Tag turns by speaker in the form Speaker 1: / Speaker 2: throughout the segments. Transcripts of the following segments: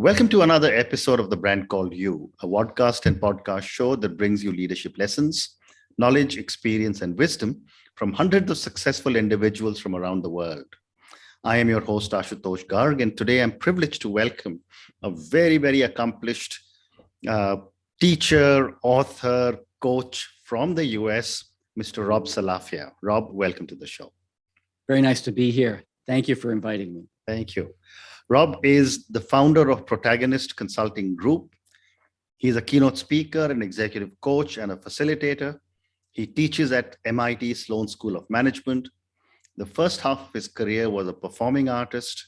Speaker 1: Welcome to another episode of The Brand Called You, a podcast and podcast show that brings you leadership lessons, knowledge, experience, and wisdom from hundreds of successful individuals from around the world. I am your host, Ashutosh Garg, and today I'm privileged to welcome a very, very accomplished teacher, author, coach from the US, Mr. Rob Salafia. Rob, welcome to the show.
Speaker 2: Very nice to be here. Thank you for inviting me.
Speaker 1: Thank you. Rob is the founder of Protagonist Consulting Group. He's a keynote speaker, an executive coach, and a facilitator. He teaches at MIT Sloan School of Management. The first half of his career was a performing artist.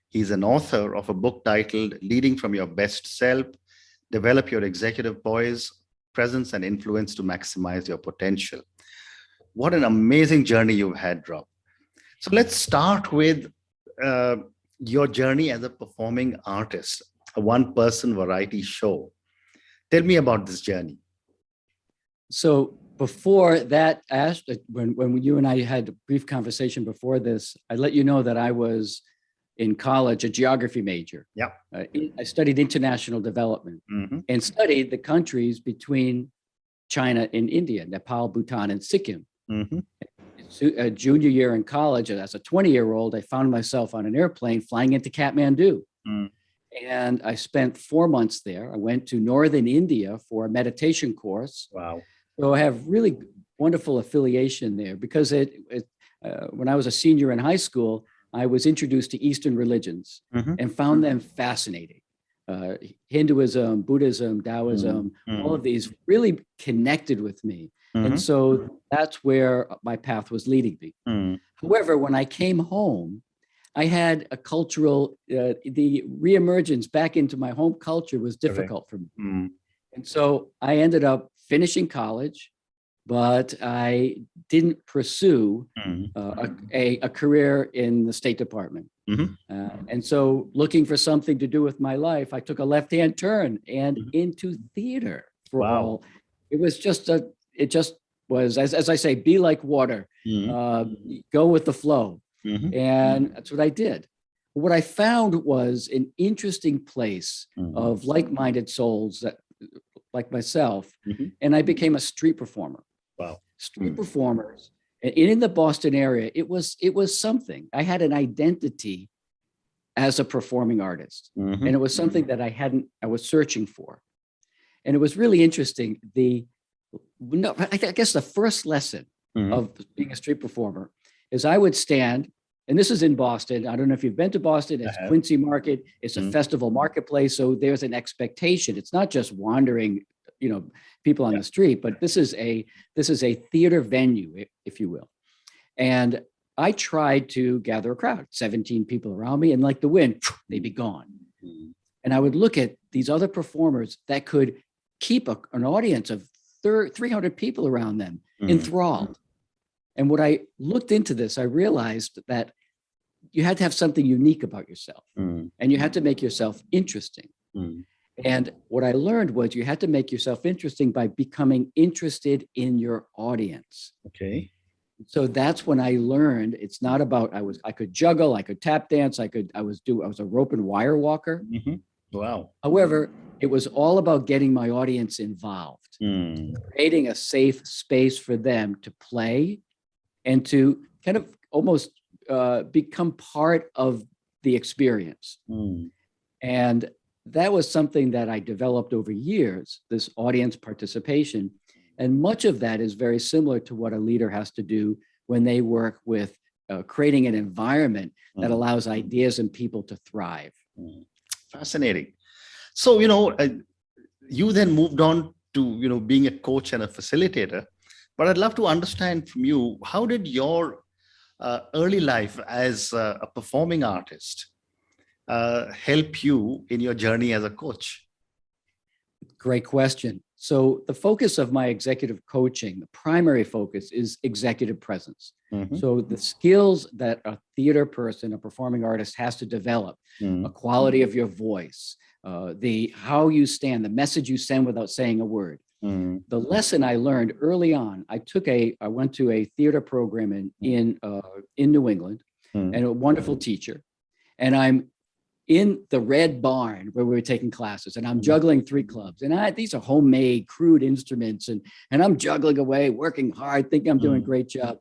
Speaker 1: He's an author of a book titled Leading from Your Best Self, Develop Your Executive Poise, Presence and Influence to Maximize Your Potential. What an amazing journey you've had, Rob. So let's start with your journey as a performing artist, a one-person variety show. Tell me about this journey.
Speaker 2: So before that, when you and I had a brief conversation before this, I let you know that I was in college, a geography major.
Speaker 1: Yeah.
Speaker 2: I studied international development and studied the countries between China and India, Nepal, Bhutan, and Sikkim. A junior year in college, as a 20-year-old, I found myself on an airplane flying into Kathmandu. And I spent 4 months there. I went to northern India for a meditation course.
Speaker 1: Wow.
Speaker 2: So I have really wonderful affiliation there because when I was a senior in high school, I was introduced to Eastern religions and found them fascinating. Hinduism, Buddhism, Taoism, all of these really connected with me. And so that's where my path was leading me. However, when I came home, I had a cultural, the reemergence back into my home culture was difficult for me. And so I ended up finishing college, but I didn't pursue a career in the State Department. And so looking for something to do with my life, I took a left-hand turn and into theater for all. It just was, as I say, be like water, go with the flow. And that's what I did. What I found was an interesting place of like-minded souls that, like myself, and I became a street performer.
Speaker 1: Wow.
Speaker 2: Street performers. And in the Boston area, it was something. I had an identity as a performing artist. And it was something that I was searching for. And it was really interesting. I guess the first lesson of being a street performer is I would stand, and this is in Boston. I don't know if you've been to Boston. It's Quincy Market. It's a festival marketplace. So there's an expectation. It's not just wandering, people on the street, but this is a theater venue, if you will. And I tried to gather a crowd, 17 people around me, and like the wind, they'd be gone. And I would look at these other performers that could keep an audience of 300 people around them enthralled. And when I looked into this, I realized that you had to have something unique about yourself and you had to make yourself interesting. And what I learned was you had to make yourself interesting by becoming interested in your audience.
Speaker 1: Okay.
Speaker 2: So that's when I learned it's not about, I could juggle, I could tap dance, I was a rope and wire walker.
Speaker 1: Wow.
Speaker 2: However, it was all about getting my audience involved, creating a safe space for them to play and to kind of almost become part of the experience. And that was something that I developed over years, this audience participation. And much of that is very similar to what a leader has to do when they work with creating an environment that allows ideas and people to thrive.
Speaker 1: Fascinating. So, you then moved on to, being a coach and a facilitator, but I'd love to understand from you, how did your early life as a performing artist help you in your journey as a coach?
Speaker 2: Great question. So the focus of my executive coaching, the primary focus is executive presence. So the skills that a theater person, a performing artist has to develop, a quality of your voice, how you stand, the message you send without saying a word. The lesson I learned early on, I went to a theater program in New England, and a wonderful teacher. And I'm in the red barn where we were taking classes, and I'm juggling 3 clubs, and these are homemade, crude instruments, and I'm juggling away, working hard, thinking I'm doing a great job.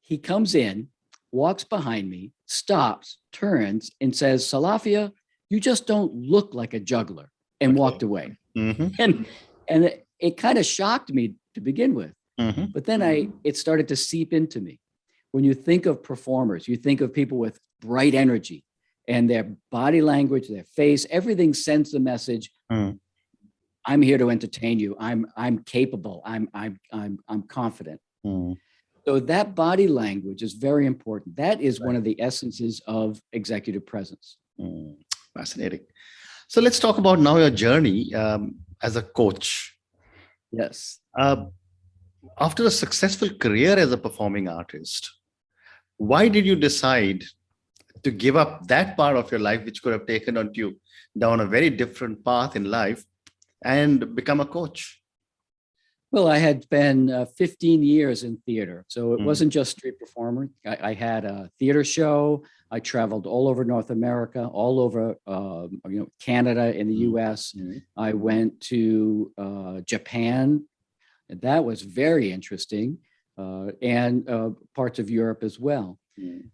Speaker 2: He comes in, walks behind me, stops, turns, and says, "Salafia, you just don't look like a juggler," and walked away. And it kind of shocked me to begin with. But then it started to seep into me. When you think of performers, you think of people with bright energy, and their body language, their face, everything sends the message. I'm here to entertain you. I'm capable. I'm confident. So that body language is very important. That is one of the essences of executive presence.
Speaker 1: Fascinating. So let's talk about now your journey as a coach.
Speaker 2: Yes.
Speaker 1: After a successful career as a performing artist, why did you decide to give up that part of your life, which could have taken on you down a very different path in life, and become a coach?
Speaker 2: Well, I had been 15 years in theater, so it wasn't just street performer. I had a theater show. I traveled all over North America, all over Canada and the U.S. I went to Japan. That was very interesting, and parts of Europe as well.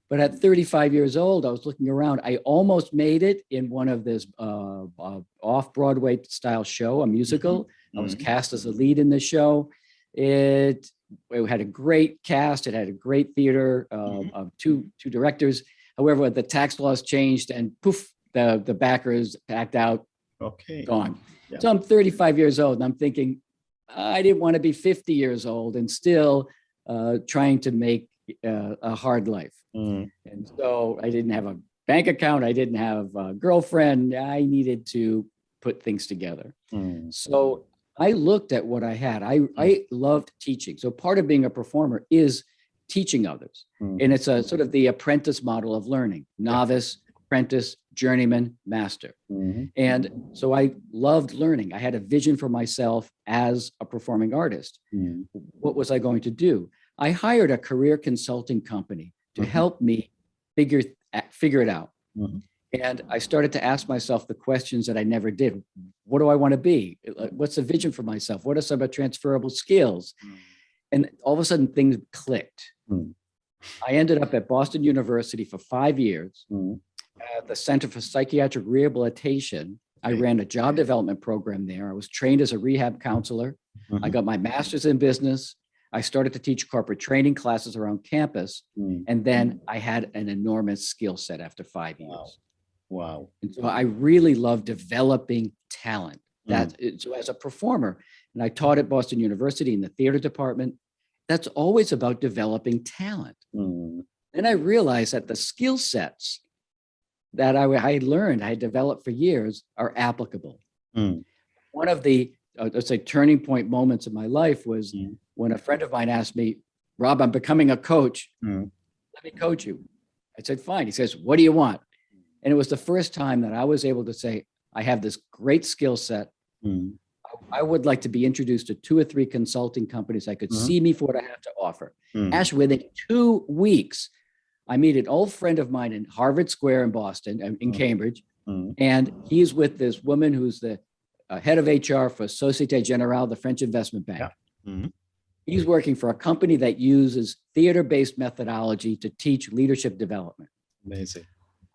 Speaker 2: But at 35 years old, I was looking around. I almost made it in one of this off-Broadway style show, a musical. I was cast as a lead in the show. It had a great cast. It had a great theater of two directors. However, the tax laws changed, and poof, the backers backed out.
Speaker 1: Okay,
Speaker 2: gone. Yeah. So I'm 35 years old, and I'm thinking, I didn't want to be 50 years old and still trying to make a hard life. And so I didn't have a bank account. I didn't have a girlfriend. I needed to put things together. So I looked at what I had. I loved teaching. So part of being a performer is teaching others. And it's a sort of the apprentice model of learning: novice, apprentice, journeyman, master. And so I loved learning. I had a vision for myself as a performing artist. What was I going to do? I hired a career consulting company to help me figure it out. And I started to ask myself the questions that I never did. What do I want to be? What's the vision for myself? What are some of the transferable skills? And all of a sudden things clicked. I ended up at Boston University for 5 years at the Center for Psychiatric Rehabilitation. I ran a job development program there. I was trained as a rehab counselor. I got my master's in business. I started to teach corporate training classes around campus. And then I had an enormous skill set after 5 years.
Speaker 1: Wow.
Speaker 2: And so I really love developing talent. So as a performer, and I taught at Boston University in the theater department, that's always about developing talent. And I realized that the skill sets that I learned, I had developed for years, are applicable. One of the, let's say, turning point moments in my life was when a friend of mine asked me, "Rob, I'm becoming a coach. Let me coach you." I said, "Fine." He says, "What do you want?" And it was the first time that I was able to say, I have this great skill set. I would like to be introduced to 2 or 3 consulting companies. I could see me for what I have to offer. Actually, within 2 weeks, I meet an old friend of mine in Harvard Square in Boston, in Cambridge. And he's with this woman who's the head of HR for Societe Generale, the French investment bank. He's working for a company that uses theater-based methodology to teach leadership development.
Speaker 1: Amazing.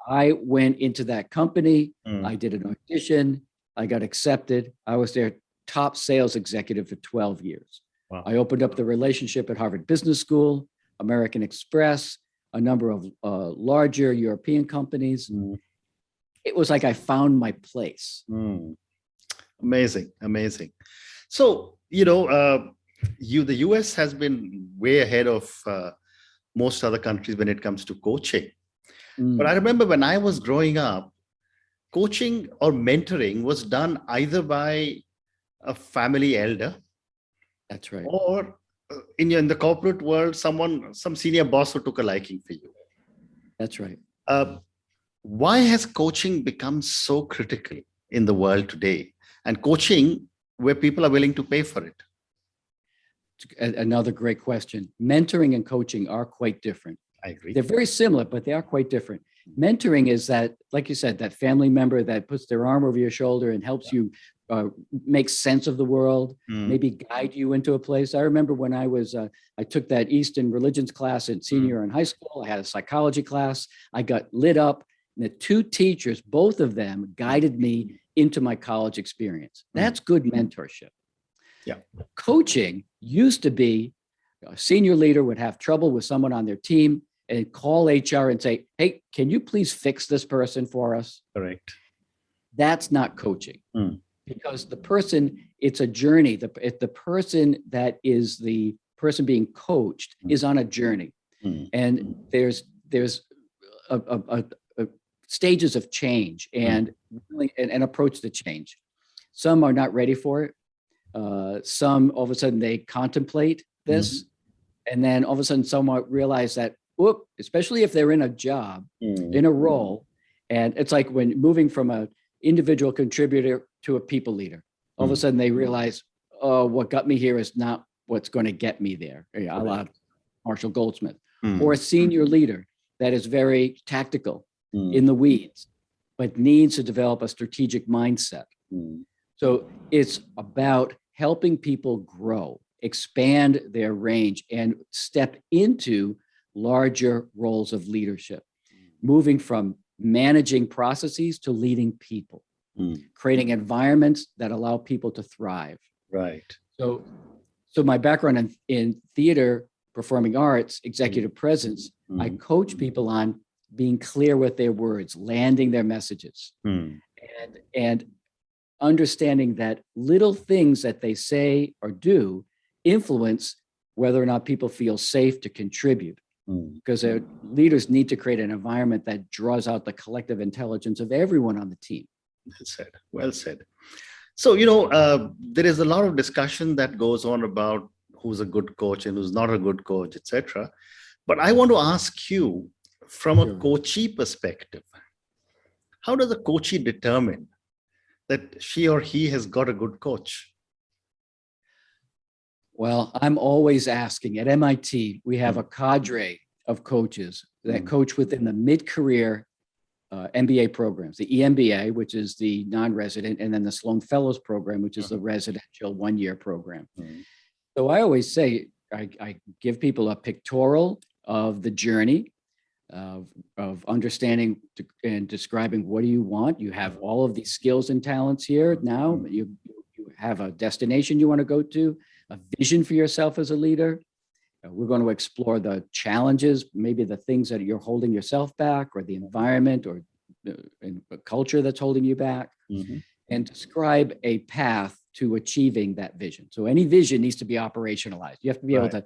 Speaker 2: I went into that company. I did an audition. I got accepted. I was their top sales executive for 12 years.
Speaker 1: Wow.
Speaker 2: I opened up the relationship at Harvard Business School, American Express, a number of larger European companies. It was like I found my place.
Speaker 1: Amazing, amazing. So, the US has been way ahead of most other countries when it comes to coaching. But I remember when I was growing up, coaching or mentoring was done either by a family elder.
Speaker 2: That's right.
Speaker 1: Or in the corporate world, some senior boss who took a liking for you.
Speaker 2: That's right.
Speaker 1: Why has coaching become so critical in the world today? And coaching where people are willing to pay for it?
Speaker 2: Another great question. Mentoring and coaching are quite different.
Speaker 1: I agree.
Speaker 2: They're very similar, but they are quite different. Mentoring is that, like you said, that family member that puts their arm over your shoulder and helps you make sense of the world, maybe guide you into a place. I remember when I took that Eastern religions class in senior year in high school. I had a psychology class. I got lit up. And the two teachers, both of them, guided me into my college experience. That's good mentorship.
Speaker 1: Yeah.
Speaker 2: Coaching used to be a senior leader would have trouble with someone on their team and call HR and say, hey, can you please fix this person for us?
Speaker 1: Correct.
Speaker 2: That's not coaching. Because the person, it's a journey. The person that is the person being coached is on a journey. And there's a stages of change and approach to change. Some are not ready for it. Some, all of a sudden, they contemplate this. And then all of a sudden, someone realize that, whoop, especially if they're in a job, in a role, and it's like when moving from an individual contributor to a people leader, all of a sudden they realize, oh, what got me here is not what's going to get me there. A la Marshall Goldsmith. Or a senior leader that is very tactical in the weeds, but needs to develop a strategic mindset. So it's about helping people grow, expand their range, and step into larger roles of leadership, moving from managing processes to leading people, creating environments that allow people to thrive.
Speaker 1: Right.
Speaker 2: So my background in theater, performing arts, executive presence, I coach people on being clear with their words, landing their messages, and understanding that little things that they say or do influence whether or not people feel safe to contribute. Because leaders need to create an environment that draws out the collective intelligence of everyone on the team.
Speaker 1: Well said. Well said. So, there is a lot of discussion that goes on about who's a good coach and who's not a good coach, etc. But I want to ask you, from a coachee perspective, how does a coachee determine that she or he has got a good coach?
Speaker 2: Well, I'm always asking. At MIT, we have a cadre of coaches that coach within the mid-career MBA programs, the EMBA, which is the non-resident, and then the Sloan Fellows program, which is the residential one-year program. So I always say, I give people a pictorial of the journey of understanding and describing what do you want. You have all of these skills and talents here. Now you have a destination you want to go to, a vision for yourself as a leader. We're going to explore the challenges, maybe the things that you're holding yourself back, or the environment or a culture that's holding you back, and describe a path to achieving that vision. So any vision needs to be operationalized. You have to be able to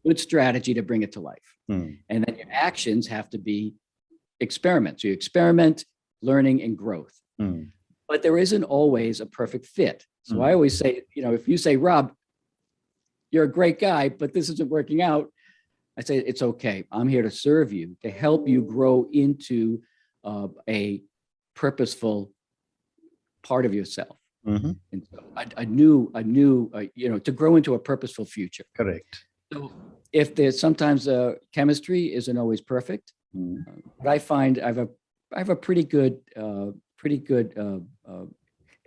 Speaker 2: good strategy to bring it to life. And then your actions have to be experiments. So you experiment, learning, and growth. But there isn't always a perfect fit. So I always say, if you say, Rob, you're a great guy, but this isn't working out, I say, it's okay. I'm here to serve you, to help you grow into a purposeful part of yourself. And so a new, to grow into a purposeful future.
Speaker 1: Correct.
Speaker 2: So if there's sometimes chemistry isn't always perfect, but I find I have a pretty good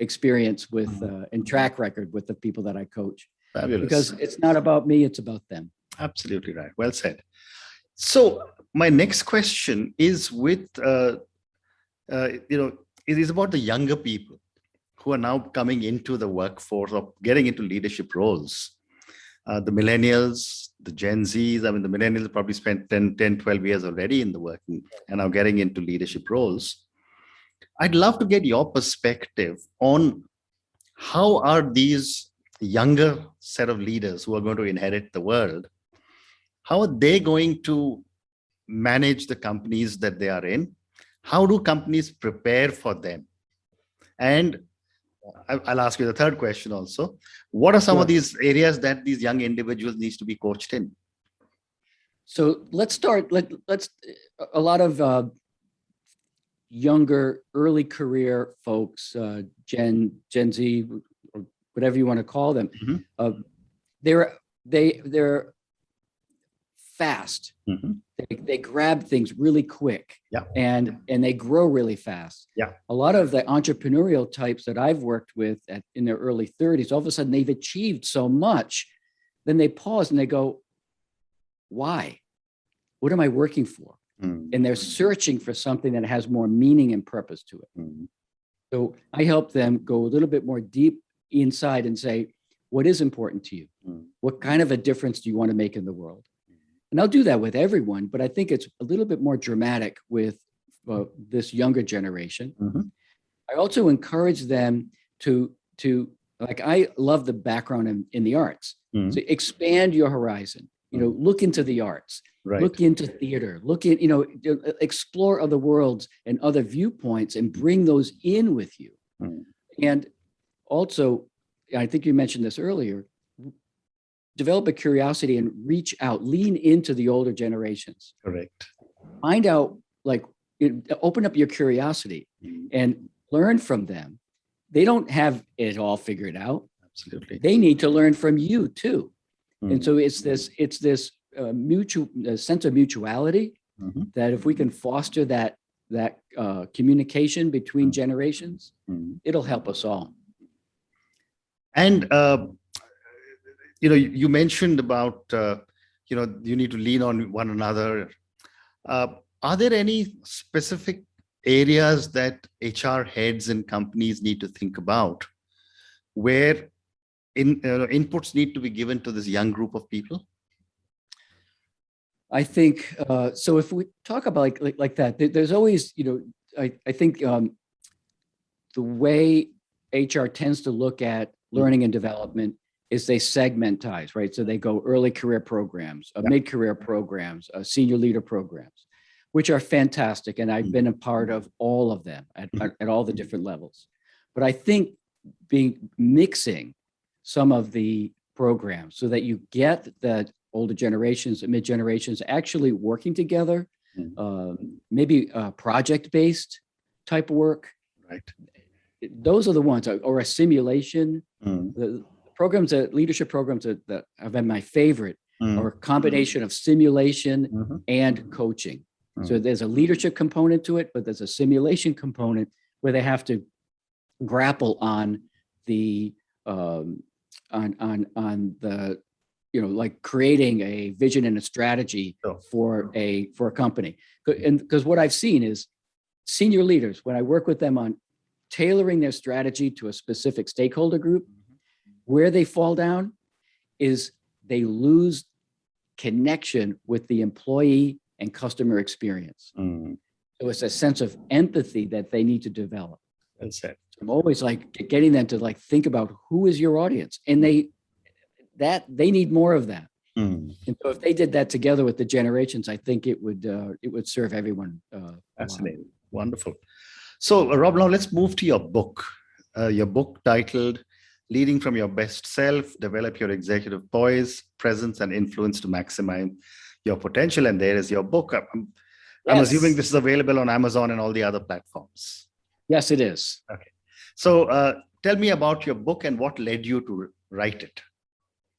Speaker 2: experience with and track record with the people that I coach.
Speaker 1: Fabulous.
Speaker 2: Because it's not about me, it's about them.
Speaker 1: Absolutely right. Well said. So my next question is with, it is about the younger people who are now coming into the workforce or getting into leadership roles. The millennials, the Gen Zs, the millennials probably spent 10, 12 years already in the working and now getting into leadership roles. I'd love to get your perspective on how are these younger set of leaders who are going to inherit the world, how are they going to manage the companies that they are in? How do companies prepare for them? And I'll ask you the third question also. What are some of these areas that these young individuals need to be coached in?
Speaker 2: So let's start. Let's a lot of younger, early career folks, Gen Z, or whatever you want to call them, they're fast.
Speaker 1: Mm-hmm.
Speaker 2: They grab things really quick.
Speaker 1: Yeah.
Speaker 2: And they grow really fast.
Speaker 1: Yeah.
Speaker 2: A lot of the entrepreneurial types that I've worked with in their early 30s, all of a sudden they've achieved so much. Then they pause and they go, why? What am I working for?
Speaker 1: Mm-hmm.
Speaker 2: And they're searching for something that has more meaning and purpose to it.
Speaker 1: Mm-hmm.
Speaker 2: So I help them go a little bit more deep inside and say, what is important to you?
Speaker 1: Mm-hmm.
Speaker 2: What kind of a difference do you want to make in the world? And I'll do that with everyone, but I think it's a little bit more dramatic with this younger generation.
Speaker 1: Mm-hmm.
Speaker 2: I also encourage them to like, I love the background in the arts.
Speaker 1: Mm-hmm.
Speaker 2: So expand your horizon, look into the arts,
Speaker 1: right.
Speaker 2: Look into theater, look at, explore other worlds and other viewpoints and bring those in with you. Mm-hmm. And also, I think you mentioned this earlier, develop a curiosity and reach out, lean into the older generations.
Speaker 1: Correct.
Speaker 2: Find out, open up your curiosity and learn from them. They don't have it all figured out.
Speaker 1: Absolutely.
Speaker 2: They need to learn from you too. And so it's this mutual sense of mutuality that if we can foster that communication between generations, it'll help us all.
Speaker 1: And you mentioned about you need to lean on one another. Are there any specific areas that HR heads and companies need to think about where inputs need to be given to this young group of people?
Speaker 2: I think so. If we talk about like that, there's always, I think the way HR tends to look at learning and development is they segmentize, right? So they go early career programs, mid-career programs, senior leader programs, which are fantastic. And I've been a part of all of them at all the different levels. But I think mixing some of the programs so that you get the older generations and mid-generations actually working together, maybe project-based type work.
Speaker 1: Right.
Speaker 2: Those are the ones, or a simulation. The programs, leadership programs that have been my favorite are a combination of simulation and coaching. So there's a leadership component to it, but there's a simulation component where they have to grapple on the like creating a vision and a strategy for a company. And because what I've seen is senior leaders, when I work with them on tailoring their strategy to a specific stakeholder group, where they fall down is they lose connection with the employee and customer experience. So it's a sense of empathy that they need to develop.
Speaker 1: That's it.
Speaker 2: I'm always getting them to think about who is your audience, and they need more of that. And so if they did that together with the generations, I think it would serve everyone.
Speaker 1: Fascinating. Wonderful. So Rob, now let's move to your book titled Leading from Your Best Self, Develop Your Executive Poise, Presence and Influence to Maximize Your Potential. And there is your book. I'm assuming this is available on Amazon and all the other platforms.
Speaker 2: Yes, it is.
Speaker 1: Okay. So tell me about your book and what led you to write it.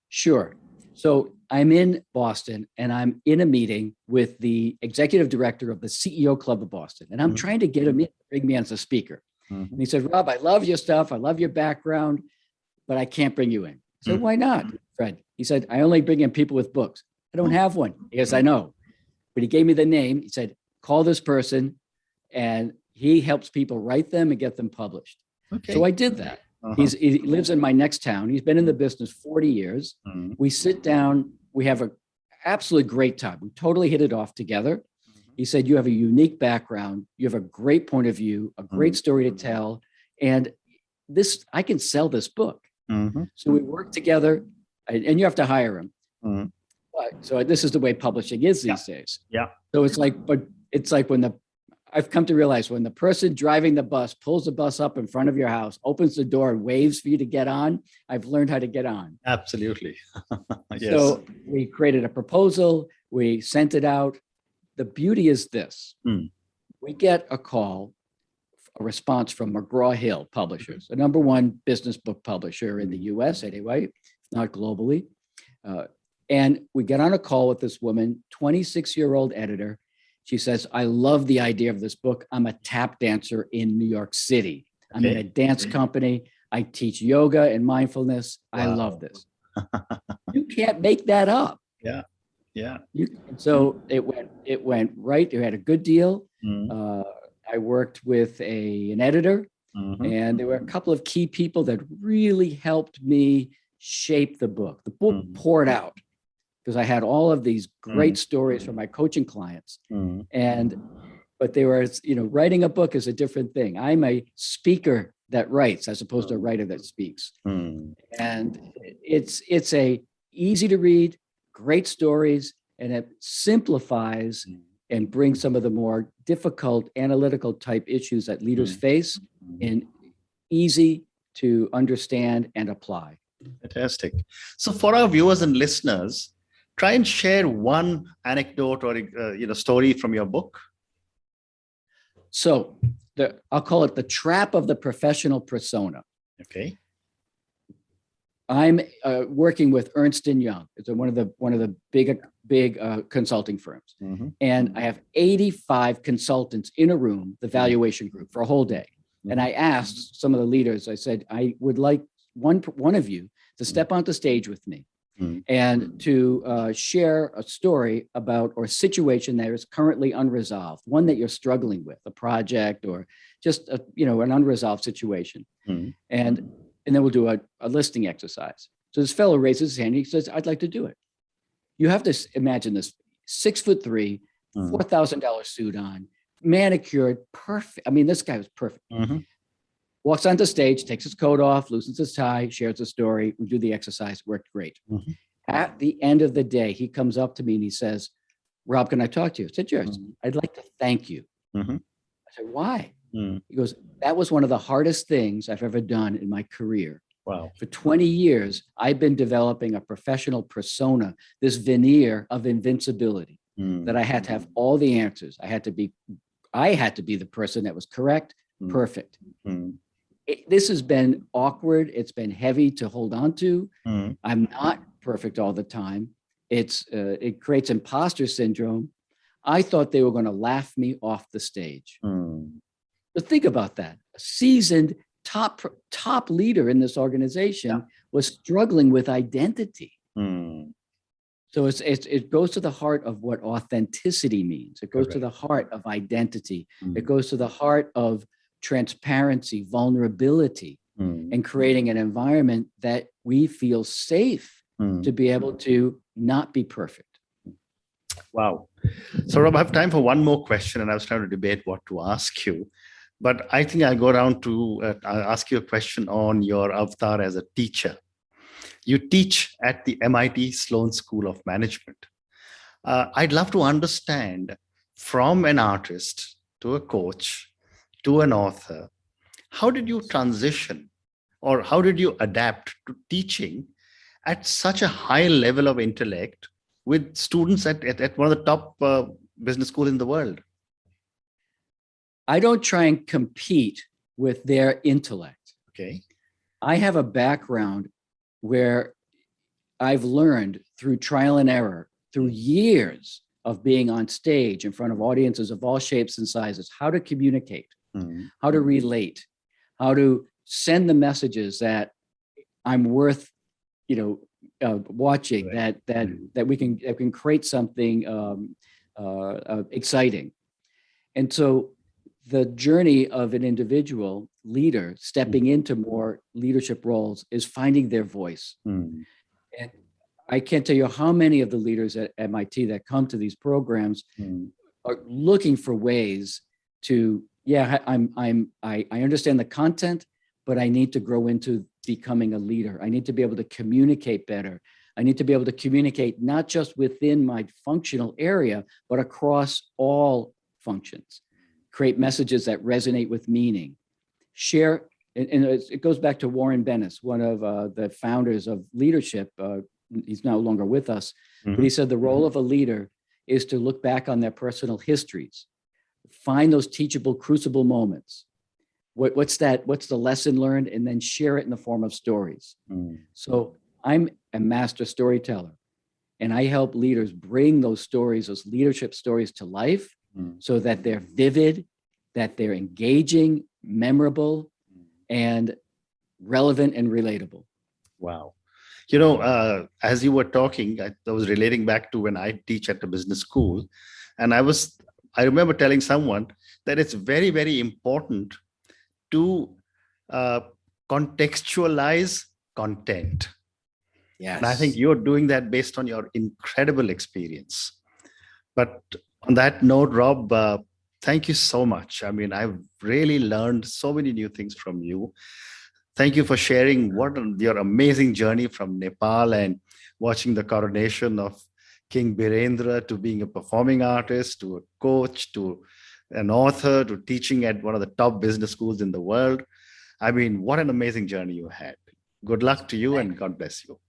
Speaker 2: Sure. So I'm in Boston and I'm in a meeting with the executive director of the CEO Club of Boston. And I'm trying to get him in, bring me on as a speaker. And he said, Rob, I love your stuff. I love your background, but I can't bring you in. I said, why not, Fred? He said, I only bring in people with books. I don't have one. He goes, I know. But he gave me the name. He said, call this person. And he helps people write them and get them published. Okay. So I did that. He lives in my next town. He's been in the business 40 years. We sit down. We have an absolutely great time. We totally hit it off together. He said, you have a unique background. You have a great point of view, a great story to tell. And I can sell this book. So we work together, and you have to hire him. So this is the way publishing is these days. Yeah. So it's like when I've come to realize when the person driving the bus pulls the bus up in front of your house, opens the door and waves for you to get on, I've learned how to get on.
Speaker 1: Absolutely.
Speaker 2: Yes. So we created a proposal. We sent it out. The beauty is this. We get a response from McGraw-Hill Publishers, the #1 business book publisher in the US anyway, if not globally. And we get on a call with this woman, 26-year-old editor. She says, I love the idea of this book. I'm a tap dancer in New York City. I'm in a dance company. I teach yoga and mindfulness. Wow. I love this. You can't make that up.
Speaker 1: Yeah. Yeah.
Speaker 2: So it went right. You had a good deal. I worked with an editor, and there were a couple of key people that really helped me shape the book. The book poured out because I had all of these great stories from my coaching clients. But they were, writing a book is a different thing. I'm a speaker that writes as opposed to a writer that speaks. And it's a easy to read, great stories, and it simplifies and brings some of the more difficult analytical type issues that leaders face in easy to understand and apply.
Speaker 1: Fantastic. So for our viewers and listeners, try and share one anecdote or story from your book.
Speaker 2: So I'll call it the trap of the professional persona.
Speaker 1: Okay.
Speaker 2: I'm working with Ernst & Young. It's one of the big consulting firms. And I have 85 consultants in a room, the valuation group, for a whole day. And I asked some of the leaders, I said, I would like one of you to step onto stage with me and to share a story about or a situation that is currently unresolved, one that you're struggling with, a project or just an unresolved situation. And then we'll do a listing exercise. So this fellow raises his hand. He says, I'd like to do it. You have to imagine this 6'3", $4,000 suit on, manicured, perfect. I mean, this guy was perfect. Walks onto stage, takes his coat off, loosens his tie, shares the story. We do the exercise, worked great. At the end of the day, he comes up to me and he says, Rob, can I talk to you? I said, yes. I'd like to thank you. I said, why? He goes, that was one of the hardest things I've ever done in my career.
Speaker 1: Wow.
Speaker 2: For 20 years, I've been developing a professional persona, this veneer of invincibility, that I had to have all the answers. I had to be the person that was correct, perfect. This has been awkward. It's been heavy to hold on to. I'm not perfect all the time. It creates imposter syndrome. I thought they were going to laugh me off the stage. But think about that. A seasoned top leader in this organization was struggling with identity. So it goes to the heart of what authenticity means. It goes to the heart of identity. It goes to the heart of transparency, vulnerability, and creating an environment that we feel safe to be able to not be perfect.
Speaker 1: Wow. So Rob, I have time for one more question, and I was trying to debate what to ask you. But I think I'll go down to ask you a question on your avatar as a teacher. You teach at the MIT Sloan School of Management. I'd love to understand, from an artist to a coach to an author, how did you transition or how did you adapt to teaching at such a high level of intellect with students at one of the top business schools in the world?
Speaker 2: I don't try and compete with their intellect.
Speaker 1: Okay.
Speaker 2: I have a background where I've learned through trial and error, through years of being on stage in front of audiences of all shapes and sizes, how to communicate, how to relate, how to send the messages that I'm worth, watching, that we can create something exciting. And so the journey of an individual leader stepping into more leadership roles is finding their voice. And I can't tell you how many of the leaders at MIT that come to these programs are looking for ways to, I understand the content, but I need to grow into becoming a leader. I need to be able to communicate better. I need to be able to communicate not just within my functional area, but across all functions. Create messages that resonate with meaning. Share, and it goes back to Warren Bennis, one of the founders of leadership. He's no longer with us, but he said the role of a leader is to look back on their personal histories, find those teachable, crucible moments. What's the lesson learned, and then share it in the form of stories. So I'm a master storyteller. And I help leaders bring those stories, those leadership stories to life so that they're vivid, that they're engaging, memorable, and relevant and relatable.
Speaker 1: Wow. As you were talking, I was relating back to when I teach at the business school. And I remember telling someone that it's very, very important to uh, contextualize content.
Speaker 2: Yes.
Speaker 1: And I think you're doing that based on your incredible experience. But on that note, Rob, thank you so much. I mean, I've really learned so many new things from you. Thank you for sharing your amazing journey from Nepal and watching the coronation of King Birendra to being a performing artist, to a coach, to an author, to teaching at one of the top business schools in the world. I mean, what an amazing journey you had. Good luck to you and God bless you.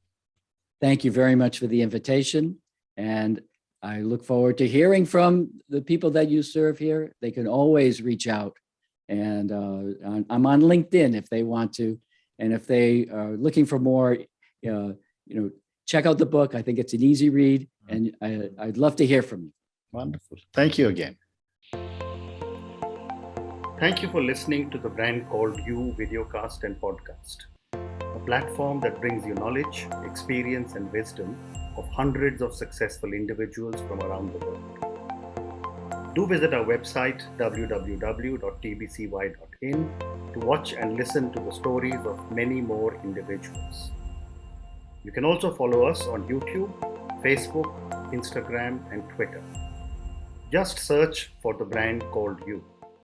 Speaker 2: Thank you very much for the invitation. And I look forward to hearing from the people that you serve here. They can always reach out. And I'm on LinkedIn if they want to. And if they are looking for more, check out the book. I think it's an easy read. And I'd love to hear from you.
Speaker 1: Wonderful. Thank you again. Thank you for listening to the Brand Called You videocast and podcast, a platform that brings you knowledge, experience, and wisdom of hundreds of successful individuals from around the world. Do visit our website www.tbcy.in to watch and listen to the stories of many more individuals. You can also follow us on YouTube, Facebook, Instagram, and Twitter. Just search for the Brand Called You.